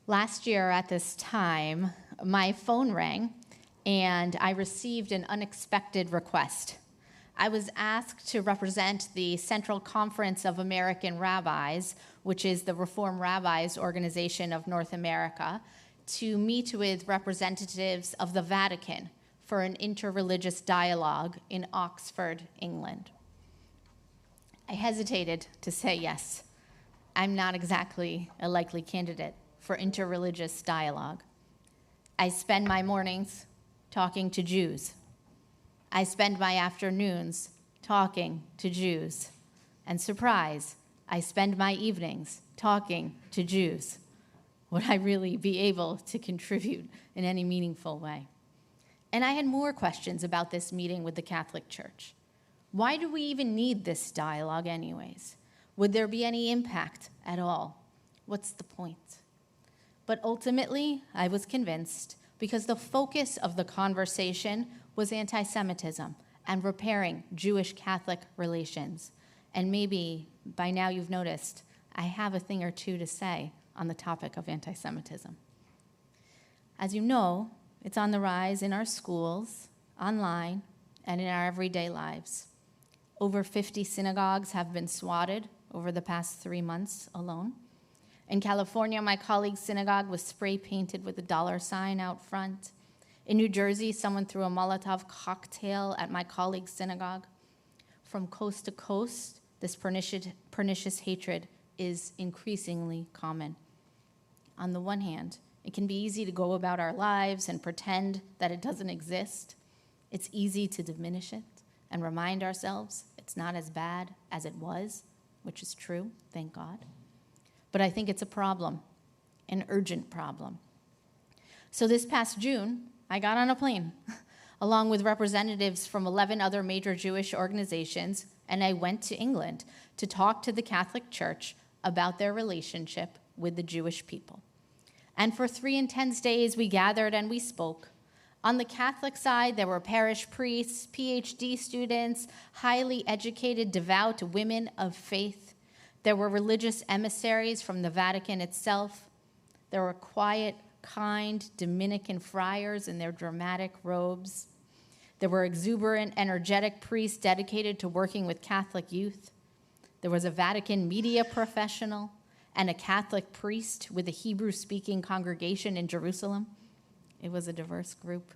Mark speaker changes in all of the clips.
Speaker 1: Last year at this time, my phone rang and I received an unexpected request. I was asked to represent the Central Conference of American Rabbis, which is the Reform Rabbis Organization of North America, to meet with representatives of the Vatican for an interreligious dialogue in Oxford, England. I hesitated to say yes. I'm not exactly a likely candidate for interreligious dialogue. I spend my mornings talking to Jews. I spend my afternoons talking to Jews. And surprise, I spend my evenings talking to Jews. Would I really be able to contribute in any meaningful way? And I had more questions about this meeting with the Catholic Church. Why do we even need this dialogue anyways? Would there be any impact at all? What's the point? But ultimately, I was convinced because the focus of the conversation was anti-Semitism and repairing Jewish-Catholic relations. And maybe by now you've noticed I have a thing or two to say on the topic of anti-Semitism. As you know, it's on the rise in our schools, online, and in our everyday lives. Over 50 synagogues have been swatted over the past 3 months alone. In California, my colleague's synagogue was spray painted with a $sign out front. In New Jersey, someone threw a Molotov cocktail at my colleague's synagogue. From coast to coast, this pernicious hatred is increasingly common. On the one hand, it can be easy to go about our lives and pretend that it doesn't exist. It's easy to diminish it and remind ourselves it's not as bad as it was, which is true, thank God. But I think it's a problem, an urgent problem. So this past June, I got on a plane along with representatives from 11 other major Jewish organizations, and I went to England to talk to the Catholic Church about their relationship with the Jewish people. And for 3 intense days, we gathered and we spoke. On the Catholic side, there were parish priests, PhD students, highly educated, devout women of faith. There were religious emissaries from the Vatican itself. There were quiet, kind Dominican friars in their dramatic robes. There were exuberant, energetic priests dedicated to working with Catholic youth. There was a Vatican media professional and a Catholic priest with a Hebrew-speaking congregation in Jerusalem. It was a diverse group.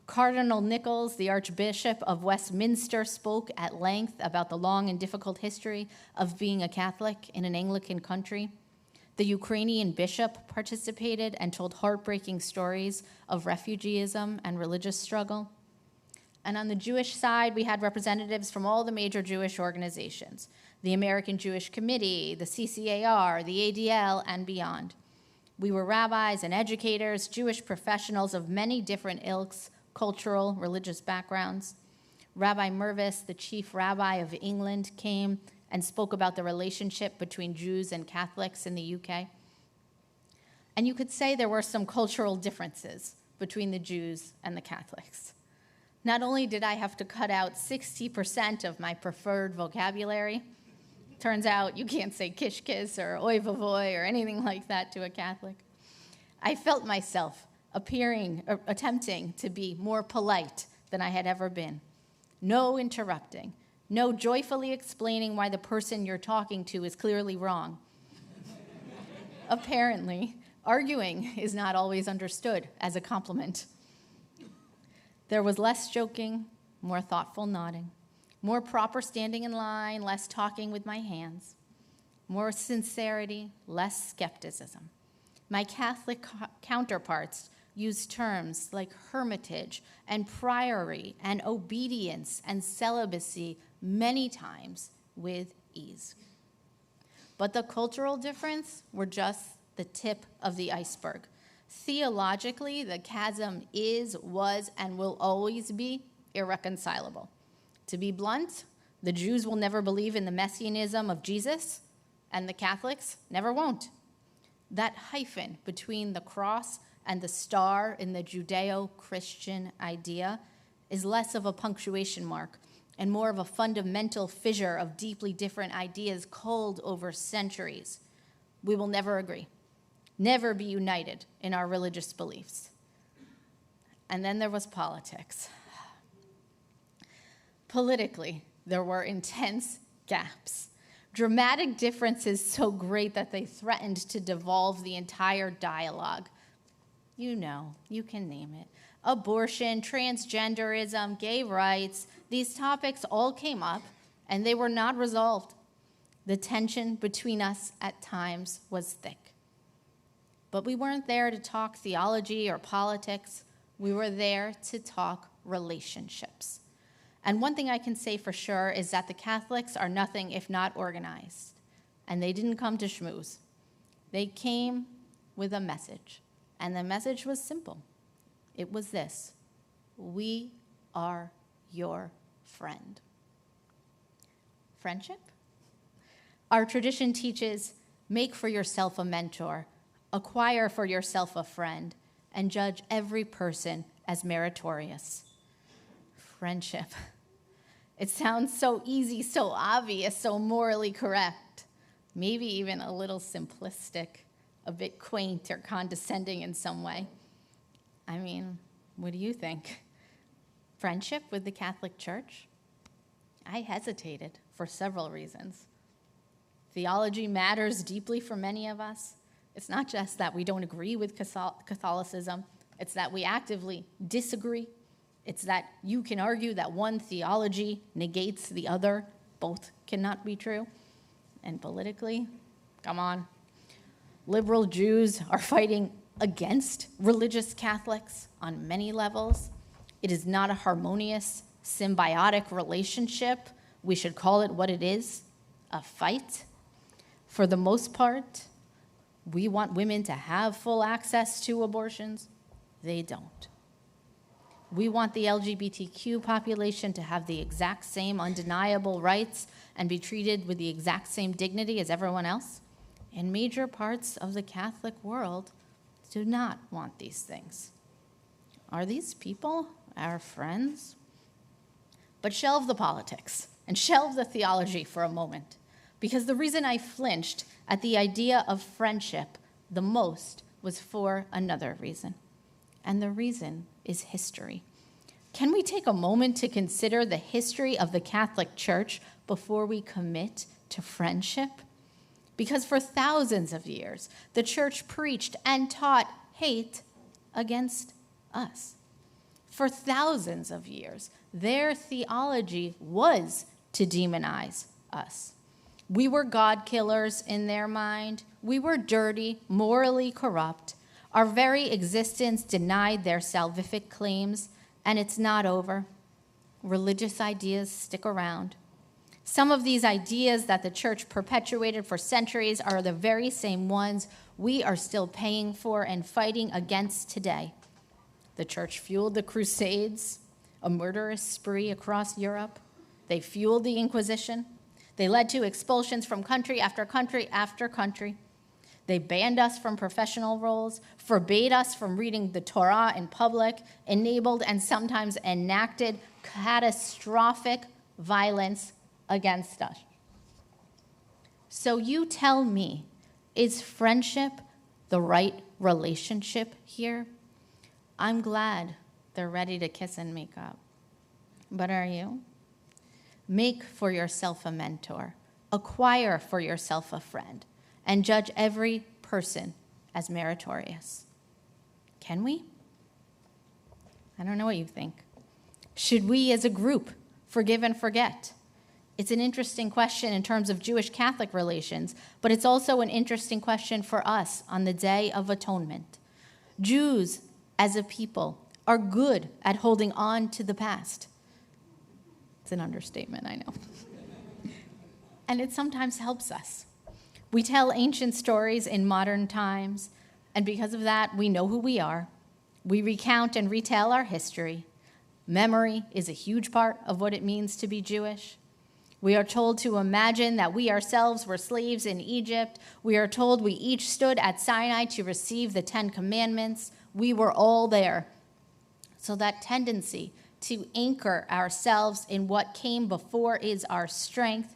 Speaker 1: Cardinal Nichols, the Archbishop of Westminster, spoke at length about the long and difficult history of being a Catholic in an Anglican country. The Ukrainian bishop participated and told heartbreaking stories of refugeeism and religious struggle. And on the Jewish side, we had representatives from all the major Jewish organizations, the American Jewish Committee, the CCAR, the ADL, and beyond. We were rabbis and educators, Jewish professionals of many different ilks, cultural, religious backgrounds. Rabbi Mervis, the chief rabbi of England, came and spoke about the relationship between Jews and Catholics in the UK. And you could say there were some cultural differences between the Jews and the Catholics. Not only did I have to cut out 60% of my preferred vocabulary, turns out you can't say kishkis or oy vavoy or anything like that to a Catholic. I felt myself attempting to be more polite than I had ever been. No interrupting, no joyfully explaining why the person you're talking to is clearly wrong. Apparently, arguing is not always understood as a compliment. There was less joking, more thoughtful nodding, more proper standing in line, less talking with my hands, more sincerity, less skepticism. My Catholic counterparts used terms like hermitage and priory and obedience and celibacy many times with ease. But the cultural difference were just the tip of the iceberg. Theologically, the chasm is, was, and will always be irreconcilable. To be blunt, the Jews will never believe in the messianism of Jesus, and the Catholics never won't. That hyphen between the cross and the star in the Judeo-Christian idea is less of a punctuation mark and more of a fundamental fissure of deeply different ideas culled over centuries. We will never agree. never be united in our religious beliefs. And then there was politics. Politically, there were intense gaps, dramatic differences so great that they threatened to devolve the entire dialogue. You know, you can name it. Abortion, transgenderism, gay rights, these topics all came up, and they were not resolved. The tension between us at times was thick. But we weren't there to talk theology or politics. We were there to talk relationships. And one thing I can say for sure is that the Catholics are nothing if not organized. And they didn't come to schmooze. They came with a message. And the message was simple. It was this: we are your friend. Friendship? Our tradition teaches, make for yourself a mentor, acquire for yourself a friend, and judge every person as meritorious. Friendship. It sounds so easy, so obvious, so morally correct, maybe even a little simplistic, a bit quaint or condescending in some way. I mean, what do you think? Friendship with the Catholic Church? I hesitated for several reasons. Theology matters deeply for many of us. It's not just that we don't agree with Catholicism, it's that we actively disagree. It's that you can argue that one theology negates the other. Both cannot be true. And politically, come on. Liberal Jews are fighting against religious Catholics on many levels. It is not a harmonious, symbiotic relationship. We should call it what it is, a fight. For the most part, we want women to have full access to abortions. They don't. We want the LGBTQ population to have the exact same undeniable rights and be treated with the exact same dignity as everyone else. And major parts of the Catholic world do not want these things. Are these people our friends? But shelve the politics and shelve the theology for a moment, because the reason I flinched at the idea of friendship the most was for another reason. And the reason is history. Can we take a moment to consider the history of the Catholic Church before we commit to friendship? Because for thousands of years, the Church preached and taught hate against us. For thousands of years, their theology was to demonize us. We were God killers in their mind. We were dirty, morally corrupt. Our very existence denied their salvific claims, and it's not over. Religious ideas stick around. Some of these ideas that the Church perpetuated for centuries are the very same ones we are still paying for and fighting against today. The Church fueled the Crusades, a murderous spree across Europe. They fueled the Inquisition. They led to expulsions from country after country after country. They banned us from professional roles, forbade us from reading the Torah in public, enabled and sometimes enacted catastrophic violence against us. So you tell me, is friendship the right relationship here? I'm glad they're ready to kiss and make up. But are you? Make for yourself a mentor, acquire for yourself a friend, and judge every person as meritorious. Can we? I don't know what you think. Should we as a group forgive and forget? It's an interesting question in terms of Jewish-Catholic relations, but it's also an interesting question for us on the Day of Atonement. Jews, as a people, are good at holding on to the past. It's an understatement, I know. And it sometimes helps us. We tell ancient stories in modern times, and because of that, we know who we are. We recount and retell our history. Memory is a huge part of what it means to be Jewish. We are told to imagine that we ourselves were slaves in Egypt. We are told we each stood at Sinai to receive the 10 Commandments. We were all there. So that tendency to anchor ourselves in what came before is our strength,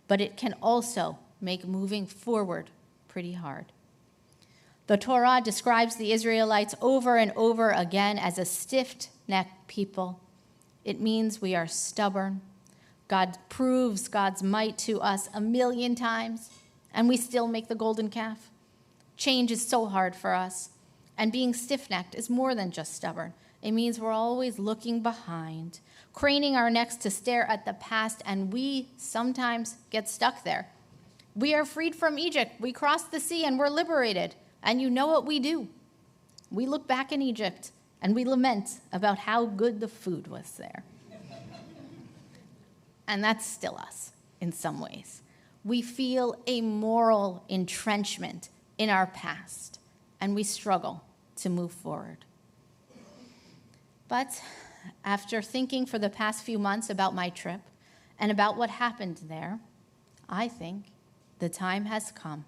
Speaker 1: but it can also make moving forward pretty hard. The Torah describes the Israelites over and over again as a stiff-necked people. It means we are stubborn. God proves God's might to us 1,000,000 times, and we still make the golden calf. Change is so hard for us, and being stiff-necked is more than just stubborn. It means we're always looking behind, craning our necks to stare at the past, and we sometimes get stuck there. We are freed from Egypt. We crossed the sea, and we're liberated. And you know what we do? We look back in Egypt, and we lament about how good the food was there. And that's still us in some ways. We feel a moral entrenchment in our past, and we struggle to move forward. But after thinking for the past few months about my trip and about what happened there, I think the time has come.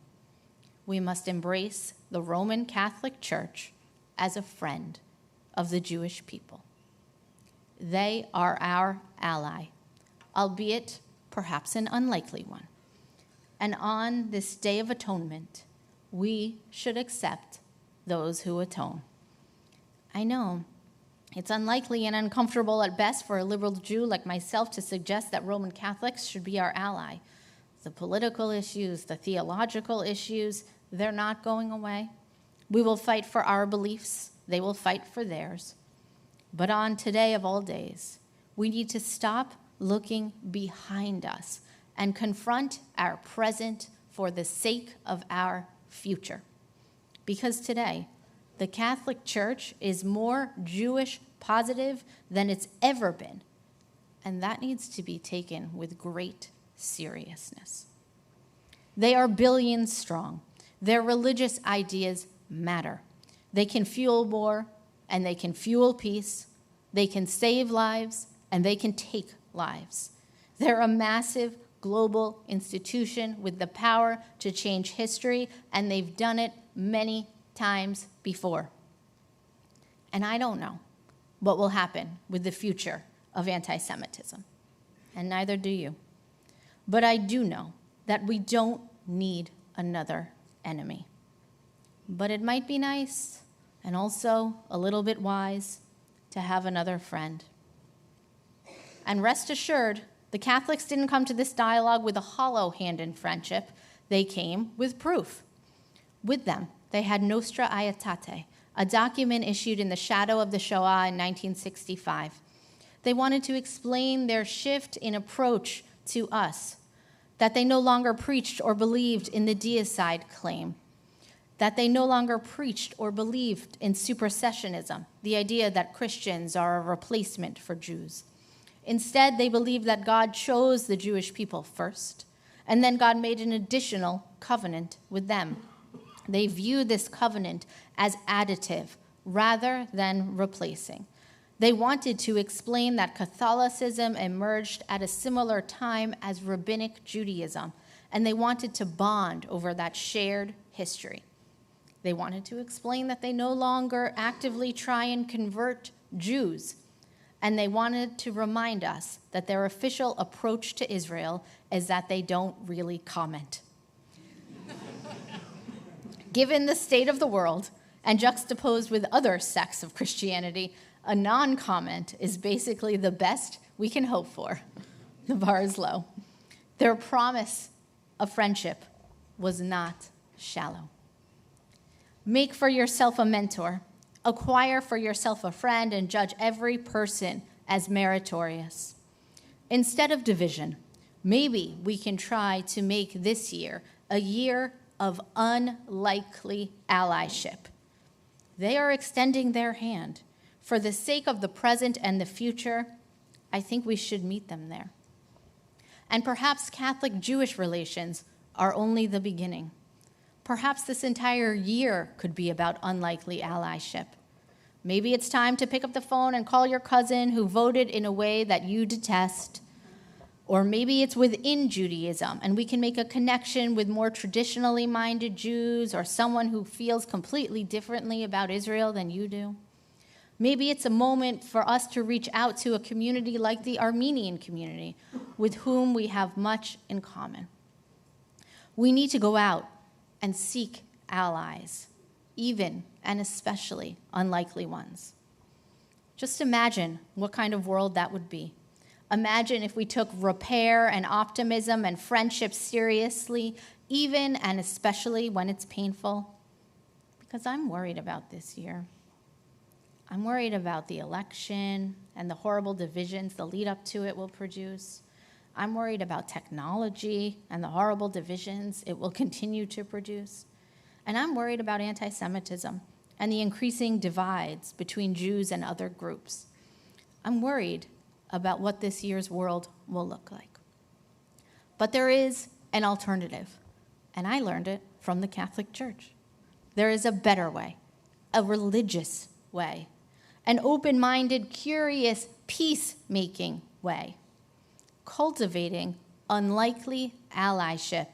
Speaker 1: We must embrace the Roman Catholic Church as a friend of the Jewish people. They are our ally, albeit perhaps an unlikely one. And on this Day of Atonement, we should accept those who atone. I know it's unlikely and uncomfortable at best for a liberal Jew like myself to suggest that Roman Catholics should be our ally. The political issues, the theological issues, they're not going away. We will fight for our beliefs. They will fight for theirs. But on today of all days, we need to stop looking behind us and confront our present for the sake of our future. Because today, the Catholic Church is more Jewish positive than it's ever been, and that needs to be taken with great seriousness. They are billions strong. Their religious ideas matter. They can fuel war, and they can fuel peace. They can save lives, and they can take lives. They're a massive global institution with the power to change history, and they've done it many times before. And I don't know what will happen with the future of anti-Semitism, and neither do you. But I do know that we don't need another enemy. But it might be nice and also a little bit wise to have another friend. And rest assured, the Catholics didn't come to this dialogue with a hollow hand in friendship. They came with proof. With them, they had Nostra Aetate, a document issued in the shadow of the Shoah in 1965. They wanted to explain their shift in approach to us, that they no longer preached or believed in the deicide claim, that they no longer preached or believed in supersessionism, the idea that Christians are a replacement for Jews. Instead, they believed that God chose the Jewish people first, and then God made an additional covenant with them. They viewed this covenant as additive rather than replacing. They wanted to explain that Catholicism emerged at a similar time as Rabbinic Judaism, and they wanted to bond over that shared history. They wanted to explain that they no longer actively try and convert Jews, and they wanted to remind us that their official approach to Israel is that they don't really comment. Given the state of the world, and juxtaposed with other sects of Christianity, a non-comment is basically the best we can hope for. The bar is low. Their promise of friendship was not shallow. Make for yourself a mentor, acquire for yourself a friend, and judge every person as meritorious. Instead of division, maybe we can try to make this year a year of unlikely allyship. They are extending their hand. For the sake of the present and the future, I think we should meet them there. And perhaps Catholic-Jewish relations are only the beginning. Perhaps this entire year could be about unlikely allyship. Maybe it's time to pick up the phone and call your cousin who voted in a way that you detest. Or maybe it's within Judaism, and we can make a connection with more traditionally minded Jews or someone who feels completely differently about Israel than you do. Maybe it's a moment for us to reach out to a community like the Armenian community, with whom we have much in common. We need to go out and seek allies, even and especially unlikely ones. Just imagine what kind of world that would be. Imagine if we took repair and optimism and friendship seriously, even and especially when it's painful. Because I'm worried about this year. I'm worried about the election and the horrible divisions the lead up to it will produce. I'm worried about technology and the horrible divisions it will continue to produce. And I'm worried about anti-Semitism and the increasing divides between Jews and other groups. I'm worried about what this year's world will look like. But there is an alternative, and I learned it from the Catholic Church. There is a better way, a religious way, an open-minded, curious, peacemaking way. Cultivating unlikely allyship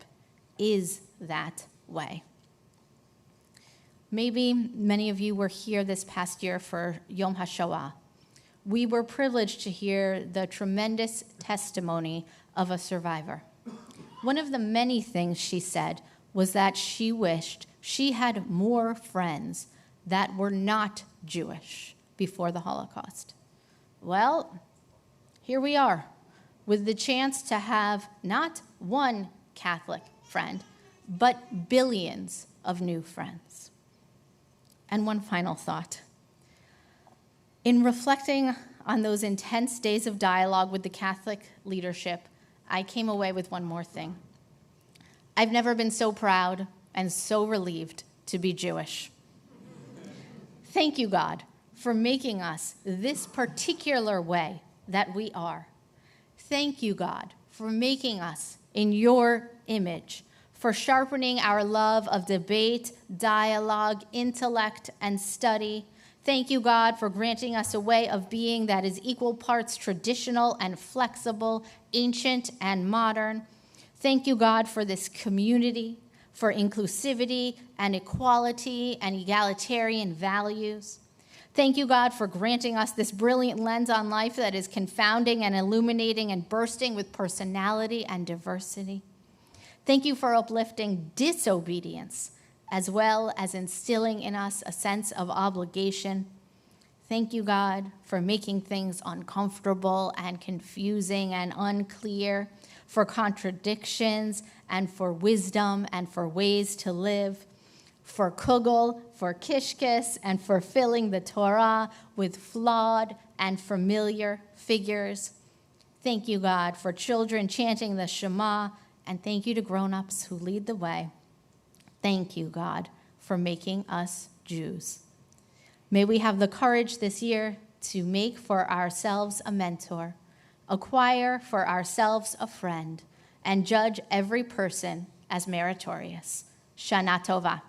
Speaker 1: is that way. Maybe many of you were here this past year for Yom HaShoah. We were privileged to hear the tremendous testimony of a survivor. One of the many things she said was that she wished she had more friends that were not Jewish before the Holocaust. Well, here we are, with the chance to have not one Catholic friend, but billions of new friends. And one final thought. In reflecting on those intense days of dialogue with the Catholic leadership, I came away with one more thing. I've never been so proud and so relieved to be Jewish. Thank you, God, for making us this particular way that we are. Thank you, God, for making us in your image, for sharpening our love of debate, dialogue, intellect, and study. Thank you, God, for granting us a way of being that is equal parts traditional and flexible, ancient and modern. Thank you, God, for this community, for inclusivity and equality and egalitarian values. Thank you, God, for granting us this brilliant lens on life that is confounding and illuminating and bursting with personality and diversity. Thank you for uplifting disobedience, as well as instilling in us a sense of obligation. Thank you, God, for making things uncomfortable and confusing and unclear, for contradictions and for wisdom and for ways to live, for kugel, for kishkis, and for filling the Torah with flawed and familiar figures. Thank you, God, for children chanting the Shema, and thank you to grown-ups who lead the way. Thank you, God, for making us Jews. May we have the courage this year to make for ourselves a mentor, acquire for ourselves a friend, and judge every person as meritorious. Shana Tova.